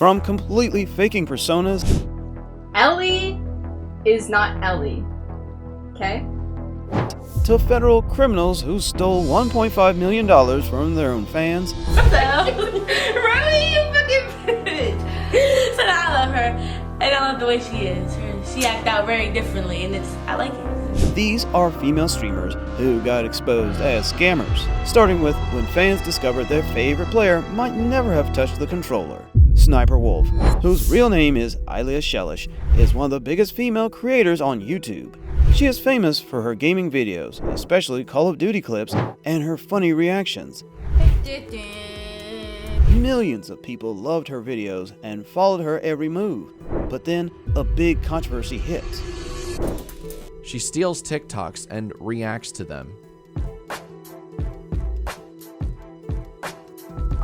From completely faking personas, Ellie is not Ellie. Okay? to federal criminals who stole $1.5 million from their own fans. What the hell? Really, you fucking bitch. So I love her, and I love the way she is. She act out very differently, and I like it. These are female streamers who got exposed as scammers, starting with when fans discovered their favorite player might never have touched the controller. SSniperWolf, whose real name is Ilya Shelish, is one of the biggest female creators on YouTube. She is famous for her gaming videos, especially Call of Duty clips, and her funny reactions. Millions of people loved her videos and followed her every move, but then a big controversy hit. She steals TikToks and reacts to them.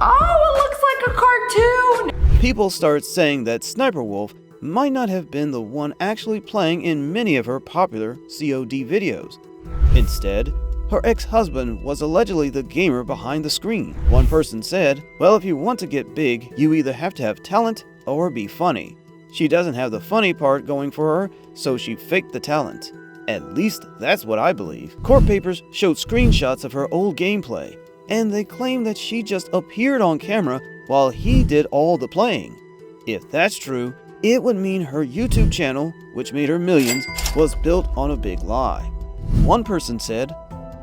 Oh, it looks like a cartoon! People start saying that SSniperWolf might not have been the one actually playing in many of her popular COD videos. Instead, her ex-husband was allegedly the gamer behind the screen. One person said, "Well, if you want to get big, you either have to have talent or be funny. She doesn't have the funny part going for her, so she faked the talent." At least that's what I believe. Court papers showed screenshots of her old gameplay, and they claim that she just appeared on camera while he did all the playing. If that's true, it would mean her YouTube channel, which made her millions, was built on a big lie. One person said,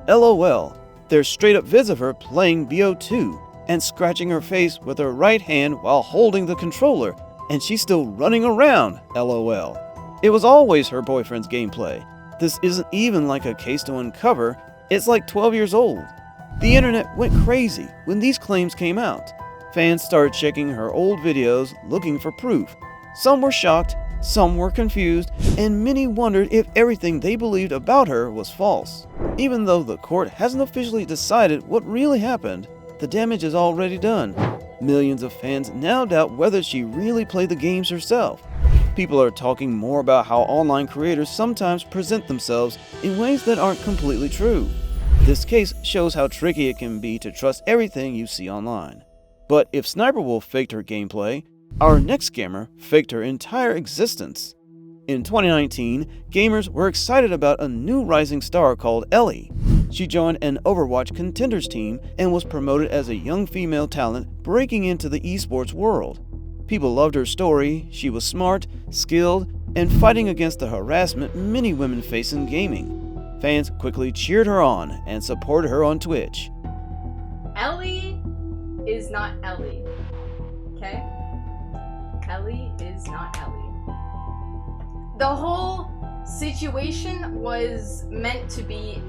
"LOL, there's straight up vids of her playing BO2 and scratching her face with her right hand while holding the controller, and she's still running around, LOL. It was always her boyfriend's gameplay. This isn't even like a case to uncover, it's like 12 years old." The internet went crazy when these claims came out. Fans started checking her old videos looking for proof. Some were shocked, some were confused, and many wondered if everything they believed about her was false. Even though the court hasn't officially decided what really happened, the damage is already done. Millions of fans now doubt whether she really played the games herself. People are talking more about how online creators sometimes present themselves in ways that aren't completely true. This case shows how tricky it can be to trust everything you see online. But if SSniperWolf faked her gameplay, our next scammer faked her entire existence. In 2019, gamers were excited about a new rising star called Ellie. She joined an Overwatch contenders team and was promoted as a young female talent breaking into the esports world. People loved her story. She was smart, skilled, and fighting against the harassment many women face in gaming. Fans quickly cheered her on and supported her on Twitch. Ellie is not Ellie. Okay? Ellie is not Ellie. The whole situation was meant to be,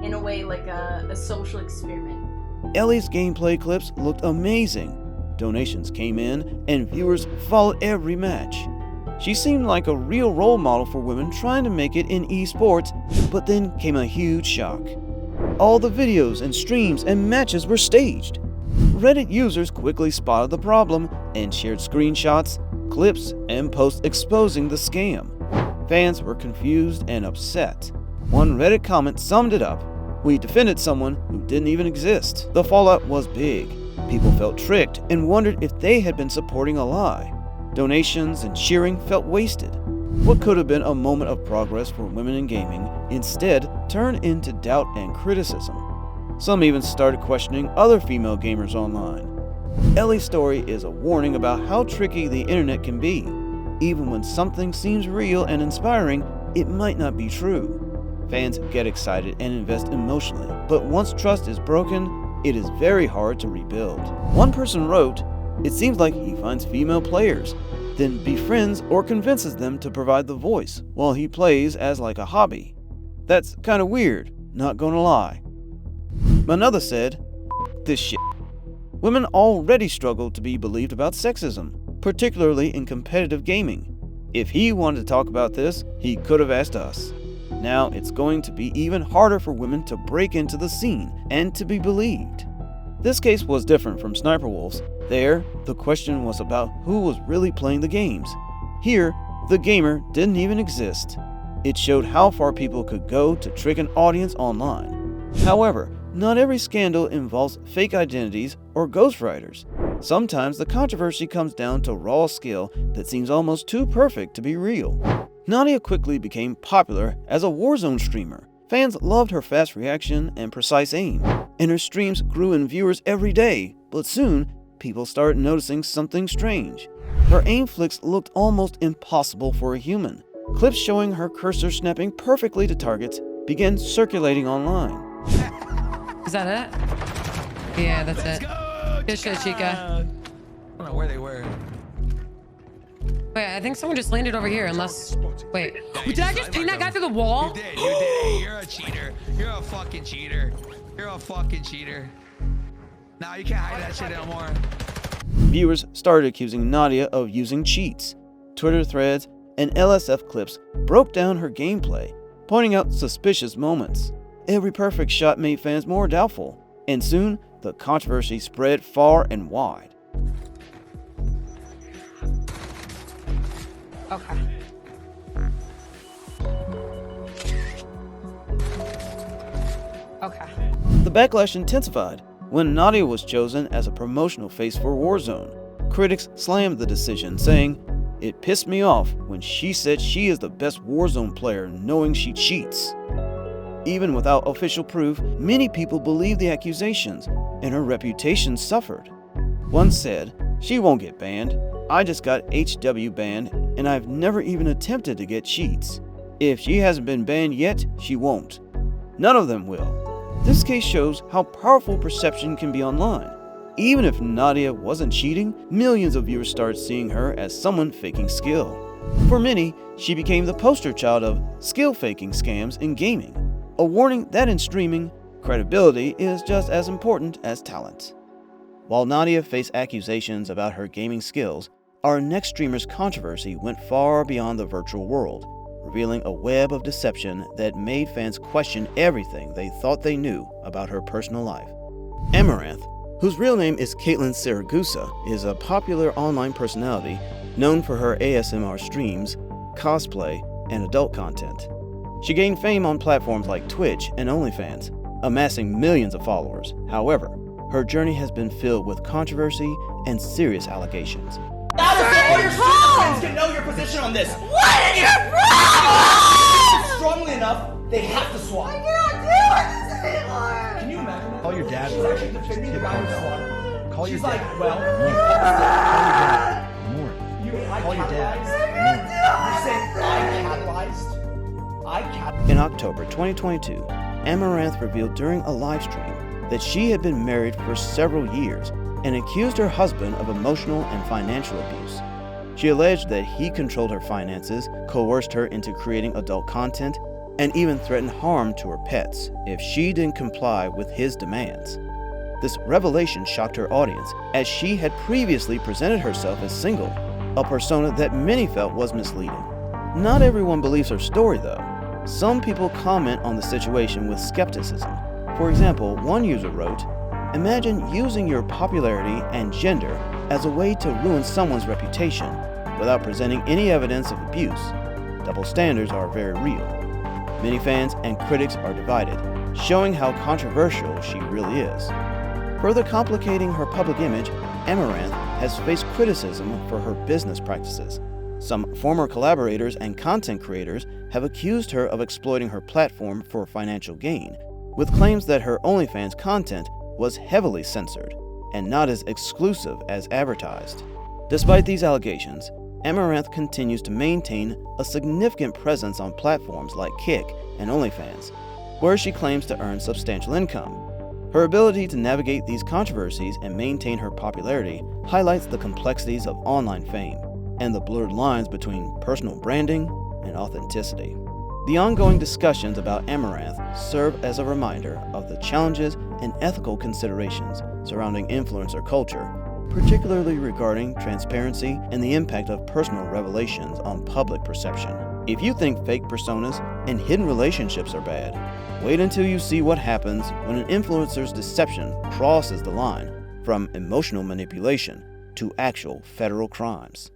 in a way, like a social experiment. Ellie's gameplay clips looked amazing. Donations came in, and viewers followed every match. She seemed like a real role model for women trying to make it in esports, but then came a huge shock. All the videos and streams and matches were staged. Reddit users quickly spotted the problem and shared screenshots, clips, and posts exposing the scam. Fans were confused and upset. One Reddit comment summed it up: "We defended someone who didn't even exist." The fallout was big. People felt tricked and wondered if they had been supporting a lie. Donations and cheering felt wasted. What could have been a moment of progress for women in gaming instead turned into doubt and criticism. Some even started questioning other female gamers online. Ellie's story is a warning about how tricky the internet can be. Even when something seems real and inspiring, it might not be true. Fans get excited and invest emotionally, but once trust is broken, it is very hard to rebuild. One person wrote, "It seems like he finds female players, then befriends or convinces them to provide the voice while he plays as like a hobby. That's kinda weird, not gonna lie." Another said, "This shit. Women already struggle to be believed about sexism, particularly in competitive gaming. If he wanted to talk about this, he could have asked us. Now it's going to be even harder for women to break into the scene and to be believed." This case was different from SSniperWolf's. There, the question was about who was really playing the games. Here, the gamer didn't even exist. It showed how far people could go to trick an audience online. However, not every scandal involves fake identities or ghostwriters. Sometimes the controversy comes down to raw skill that seems almost too perfect to be real. Nadia quickly became popular as a Warzone streamer. Fans loved her fast reaction and precise aim, and her streams grew in viewers every day, but soon, people started noticing something strange. Her aim flicks looked almost impossible for a human. Clips showing her cursor snapping perfectly to targets began circulating online. Is that it? Yeah, that's it. Good shit, Chica. I don't know where they were. Wait, I think someone just landed over here, unless... Wait. Did I just ping that guy through the wall? You did. Hey, you're a cheater. You're a fucking cheater. You're a fucking cheater. Nah, you can't hide that shit anymore. Viewers started accusing Nadia of using cheats. Twitter threads and LSF clips broke down her gameplay, pointing out suspicious moments. Every perfect shot made fans more doubtful, and soon the controversy spread far and wide. Okay. Okay. The backlash intensified when Nadia was chosen as a promotional face for Warzone. Critics slammed the decision, saying, "It pissed me off when she said she is the best Warzone player knowing she cheats." Even without official proof, many people believed the accusations, and her reputation suffered. One said, "She won't get banned. I just got HW banned, and I've never even attempted to get cheats. If she hasn't been banned yet, she won't. None of them will." This case shows how powerful perception can be online. Even if Nadia wasn't cheating, millions of viewers started seeing her as someone faking skill. For many, she became the poster child of skill faking scams in gaming, a warning that in streaming, credibility is just as important as talent. While Nadia faced accusations about her gaming skills, our next streamer's controversy went far beyond the virtual world, revealing a web of deception that made fans question everything they thought they knew about her personal life. Amaranth, whose real name is Caitlin Saragusa, is a popular online personality known for her ASMR streams, cosplay, and adult content. She gained fame on platforms like Twitch and OnlyFans, amassing millions of followers. However, her journey has been filled with controversy and serious allegations. All your friends can know your position on this. What is your problem? Strongly enough, they have to swap. I cannot do this anymore. Can you imagine that? Call your dad. She's actually defending the guy who swatted. Call your She's dad. like, well, More. I Call your dad. catalyzed. You're saying I catalyzed? In October 2022, Amaranth revealed during a live stream that she had been married for several years and accused her husband of emotional and financial abuse. She alleged that he controlled her finances, coerced her into creating adult content, and even threatened harm to her pets if she didn't comply with his demands. This revelation shocked her audience, as she had previously presented herself as single, a persona that many felt was misleading. Not everyone believes her story, though. Some people comment on the situation with skepticism. For example, one user wrote, "Imagine using your popularity and gender as a way to ruin someone's reputation without presenting any evidence of abuse. Double standards are very real." Many fans and critics are divided, showing how controversial she really is. Further complicating her public image, Amaranth has faced criticism for her business practices. Some former collaborators and content creators have accused her of exploiting her platform for financial gain, with claims that her OnlyFans content was heavily censored and not as exclusive as advertised. Despite these allegations, Amaranth continues to maintain a significant presence on platforms like Kick and OnlyFans, where she claims to earn substantial income. Her ability to navigate these controversies and maintain her popularity highlights the complexities of online fame and the blurred lines between personal branding and authenticity. The ongoing discussions about Amaranth serve as a reminder of the challenges and ethical considerations surrounding influencer culture, particularly regarding transparency and the impact of personal revelations on public perception. If you think fake personas and hidden relationships are bad, wait until you see what happens when an influencer's deception crosses the line from emotional manipulation to actual federal crimes.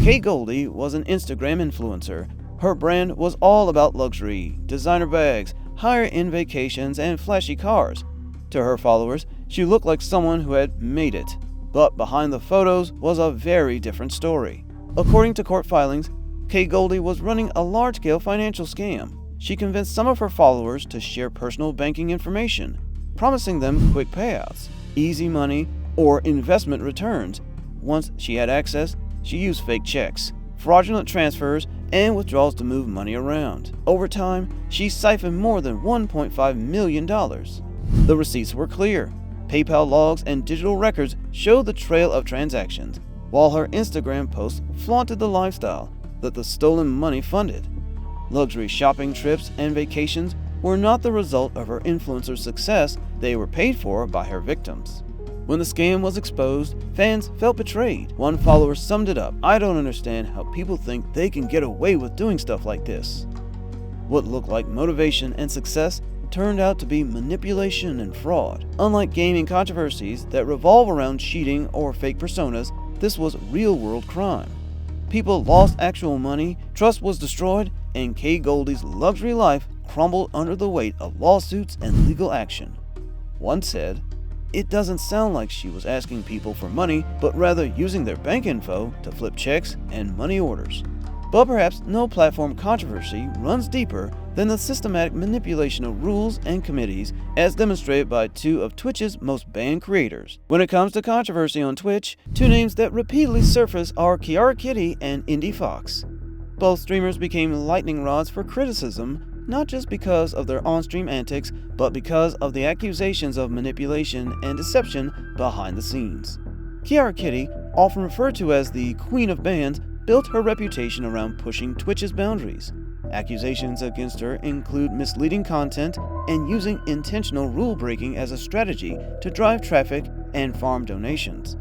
Kay Goldie was an Instagram influencer. Her brand was all about luxury, designer bags, higher-end vacations, and flashy cars. To her followers, she looked like someone who had made it. But behind the photos was a very different story. According to court filings, Kay Goldie was running a large-scale financial scam. She convinced some of her followers to share personal banking information, promising them quick payouts, easy money, or investment returns. Once she had access, she used fake checks, fraudulent transfers, and withdrawals to move money around. Over time, she siphoned more than $1.5 million. The receipts were clear. PayPal logs and digital records showed the trail of transactions, while her Instagram posts flaunted the lifestyle that the stolen money funded. Luxury shopping trips and vacations were not the result of her influencer's success, they were paid for by her victims. When the scam was exposed, fans felt betrayed. One follower summed it up: "I don't understand how people think they can get away with doing stuff like this." What looked like motivation and success turned out to be manipulation and fraud. Unlike gaming controversies that revolve around cheating or fake personas, this was real-world crime. People lost actual money, trust was destroyed, and Kay Goldie's luxury life crumbled under the weight of lawsuits and legal action. One said, "It doesn't sound like she was asking people for money, but rather using their bank info to flip checks and money orders." But perhaps no platform controversy runs deeper than the systematic manipulation of rules and committees, as demonstrated by two of Twitch's most banned creators. When it comes to controversy on Twitch, two names that repeatedly surface are Kiara Kitty and Indie Fox. Both streamers became lightning rods for criticism, not just because of their on-stream antics, but because of the accusations of manipulation and deception behind the scenes. Kiara Kitty, often referred to as the Queen of Bans, built her reputation around pushing Twitch's boundaries. Accusations against her include misleading content and using intentional rule-breaking as a strategy to drive traffic and farm donations.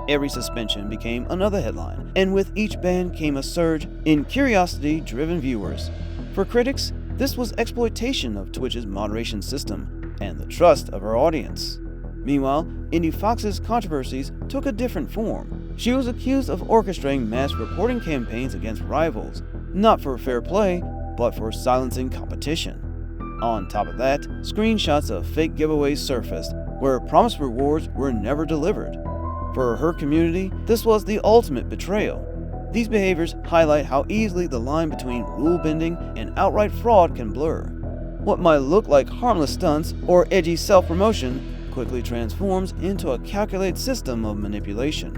Every suspension became another headline, and with each ban came a surge in curiosity-driven viewers. For critics, this was exploitation of Twitch's moderation system and the trust of her audience. Meanwhile, Indie Fox's controversies took a different form. She was accused of orchestrating mass reporting campaigns against rivals, not for fair play, but for silencing competition. On top of that, screenshots of fake giveaways surfaced, where promised rewards were never delivered. For her community, this was the ultimate betrayal. These behaviors highlight how easily the line between rule-bending and outright fraud can blur. What might look like harmless stunts or edgy self-promotion quickly transforms into a calculated system of manipulation.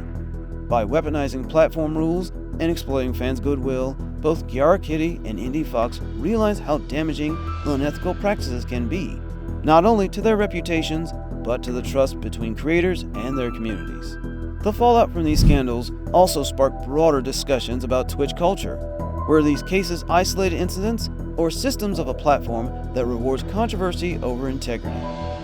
By weaponizing platform rules and exploiting fans' goodwill, both Kiara Kitty and Indie Fox realize how damaging unethical practices can be, not only to their reputations, but to the trust between creators and their communities. The fallout from these scandals also sparked broader discussions about Twitch culture. Were these cases isolated incidents or systems of a platform that rewards controversy over integrity?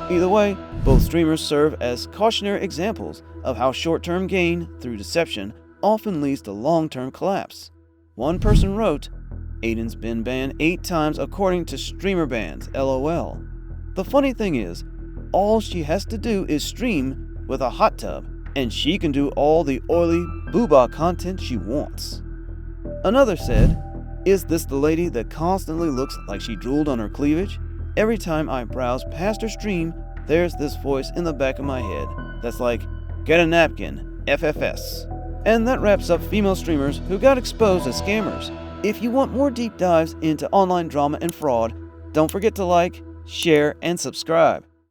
Either way, both streamers serve as cautionary examples of how short-term gain through deception often leads to long-term collapse. One person wrote, "Aiden's been banned 8 times according to streamer bans, LOL. The funny thing is, all she has to do is stream with a hot tub, and she can do all the oily booba content she wants." Another said, "Is this the lady that constantly looks like she drooled on her cleavage? Every time I browse past her stream, there's this voice in the back of my head that's like, get a napkin, FFS." And that wraps up female streamers who got exposed as scammers. If you want more deep dives into online drama and fraud, don't forget to like, share, and subscribe.